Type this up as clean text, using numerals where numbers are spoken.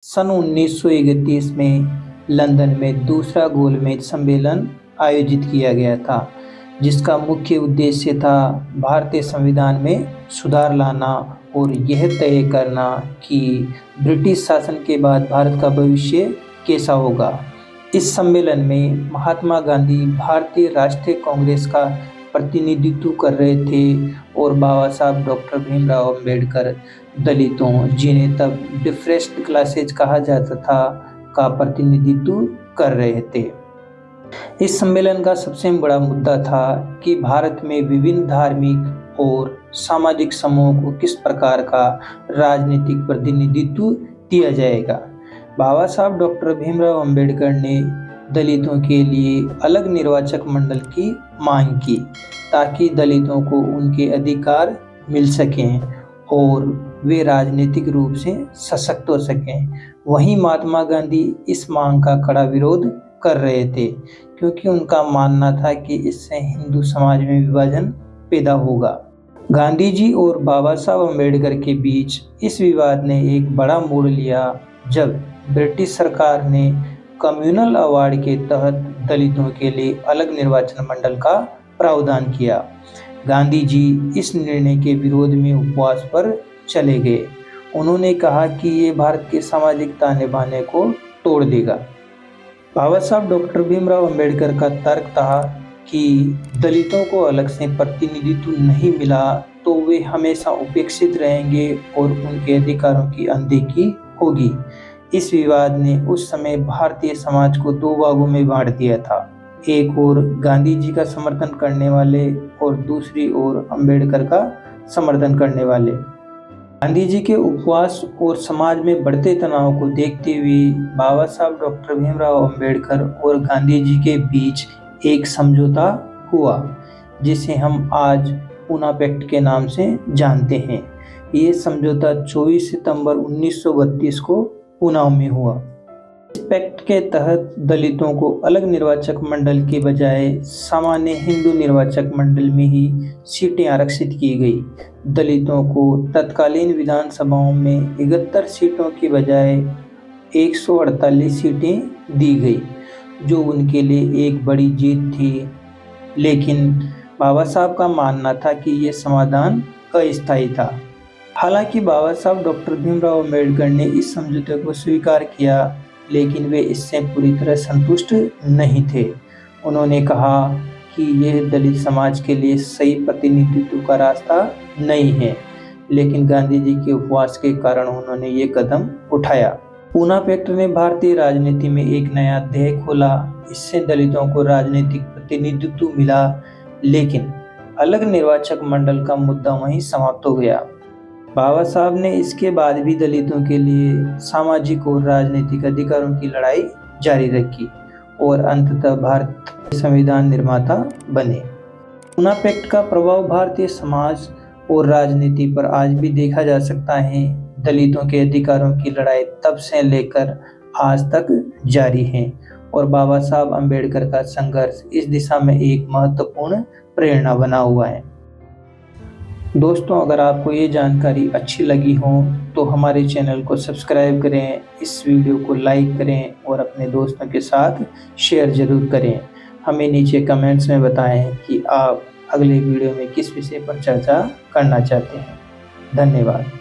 सन 1931 में लंदन में दूसरा गोलमेज सम्मेलन आयोजित किया गया था, जिसका मुख्य उद्देश्य था भारतीय संविधान में सुधार लाना और यह तय करना कि ब्रिटिश शासन के बाद भारत का भविष्य कैसा होगा। इस सम्मेलन में महात्मा गांधी भारतीय राष्ट्रीय कांग्रेस का प्रतिनिधित्व कर रहे थे और बाबा साहब डॉक्टर भीमराव अंबेडकर दलितों, जिन्हें तब डिप्रेस्ड क्लासेज कहा जाता था, का प्रतिनिधित्व कर रहे थे। इस सम्मेलन का सबसे बड़ा मुद्दा था कि भारत में विभिन्न धार्मिक और सामाजिक समूहों को किस प्रकार का राजनीतिक प्रतिनिधित्व दिया जाएगा। बाबा साहब डॉक्टर भीमराव अंबेडकर ने दलितों के लिए अलग निर्वाचक मंडल की मांग की, ताकि दलितों को उनके अधिकार मिल सकें और वे राजनीतिक रूप से सशक्त हो सकें। वहीं महात्मा गांधी इस मांग का कड़ा विरोध कर रहे थे, क्योंकि उनका मानना था कि इससे हिंदू समाज में विभाजन पैदा होगा। गांधी जी और बाबा साहब अंबेडकर के बीच इस विवाद ने एक बड़ा मोड़ लिया जब ब्रिटिश सरकार ने कम्युनल अवार्ड के तहत दलितों के लिए अलग निर्वाचन मंडल का प्रावधान किया। गांधी जी इस निर्णय के विरोध में उपवास पर चले गए। उन्होंने कहा कि ये भारत के सामाजिक ताने बाने को तोड़ देगा। बाबा साहब डॉक्टर भीमराव अंबेडकर का तर्क था कि दलितों को अलग से प्रतिनिधित्व नहीं मिला तो वे हमेशा उपेक्षित रहेंगे और उनके अधिकारों की अनदेखी होगी। इस विवाद ने उस समय भारतीय समाज को दो भागों में बांट दिया था, एक ओर गांधी जी का समर्थन करने वाले और दूसरी ओर अंबेडकर का समर्थन करने वाले। गांधी जी के उपवास और समाज में बढ़ते तनाव को देखते हुए बाबा साहब डॉक्टर भीमराव अंबेडकर और गांधी जी के बीच एक समझौता हुआ, जिसे हम आज पूना पैक्ट के नाम से जानते हैं। ये समझौता 24 सितंबर 1932 को पूना में हुआ। इस पैक्ट के तहत दलितों को अलग निर्वाचक मंडल के बजाय सामान्य हिंदू निर्वाचक मंडल में ही सीटें आरक्षित की गई। दलितों को तत्कालीन विधानसभाओं में 71 सीटों के बजाय 148 सीटें दी गई, जो उनके लिए एक बड़ी जीत थी। लेकिन बाबा साहब का मानना था कि यह समाधान अस्थायी था। हालांकि बाबा साहब डॉक्टर भीमराव अंबेडकर ने इस समझौते को स्वीकार किया, लेकिन वे इससे पूरी तरह संतुष्ट नहीं थे। उन्होंने कहा कि यह दलित समाज के लिए सही प्रतिनिधित्व का रास्ता नहीं है, लेकिन गांधी जी के उपवास के कारण उन्होंने ये कदम उठाया। पूना पैक्ट ने भारतीय राजनीति में एक नया अध्याय खोला। इससे दलितों को राजनीतिक प्रतिनिधित्व मिला, लेकिन अलग निर्वाचक मंडल का मुद्दा वहीं समाप्त हो गया। बाबा साहब ने इसके बाद भी दलितों के लिए सामाजिक और राजनीतिक अधिकारों की लड़ाई जारी रखी और अंततः भारत के संविधान निर्माता बने। पूना पैक्ट का प्रभाव भारतीय समाज और राजनीति पर आज भी देखा जा सकता है। दलितों के अधिकारों की लड़ाई तब से लेकर आज तक जारी है और बाबा साहब अंबेडकर का संघर्ष इस दिशा में एक महत्वपूर्ण प्रेरणा बना हुआ है। दोस्तों, अगर आपको ये जानकारी अच्छी लगी हो तो हमारे चैनल को सब्सक्राइब करें, इस वीडियो को लाइक करें और अपने दोस्तों के साथ शेयर ज़रूर करें। हमें नीचे कमेंट्स में बताएं कि आप अगले वीडियो में किस विषय पर चर्चा करना चाहते हैं। धन्यवाद।